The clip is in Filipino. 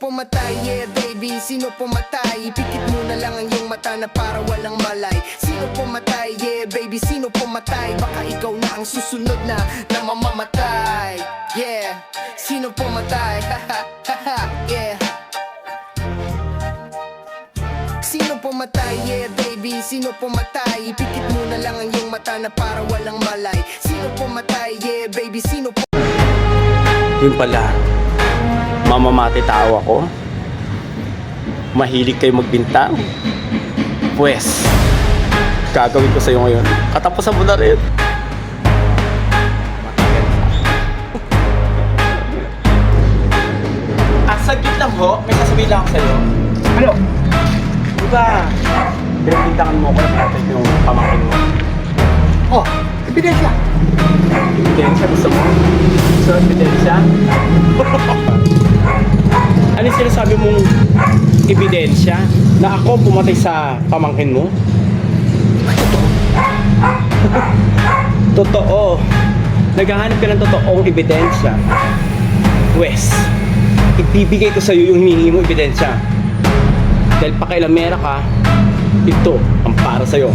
pumatay? Yeah baby, sino pumatay? Ipikit mo na lang ang iyong mata na para walang malay. Sino pumatay? Yeah baby, sino pumatay? Baka ikaw na ang susunod na mamamatay. Yeah, sino pumatay? Yeah. Sino pumatay? Yeah baby, sino pumatay? Ipikit mo na lang ang iyong mata na para walang malay. Sino pumatay? Yeah baby, sino pumatay? Yun pala, mamamati tao ako. Mahilig kayo magbintang. Pwes, gagawin ko sa'yo ngayon. Katapusan mo na rin. Saglit lang ho, may sasabihin lang ako sa'yo. Ano? Diba, pinagbintangan mo ako na natin yung pamangkin mo. Oh, ebidensya. Ebidensya, gusto mo? Gusto mo ebidensya? Ano yung sinasabi mong ebidensya na ako pumatay sa pamangkin mo? Totoo. Naghahanap ka ng totoong ebidensya. Wes, ibibigay ko sa'yo yung hinihingi mo ebidensya. Dahil pakailamera ka, ito ang para sa'yo.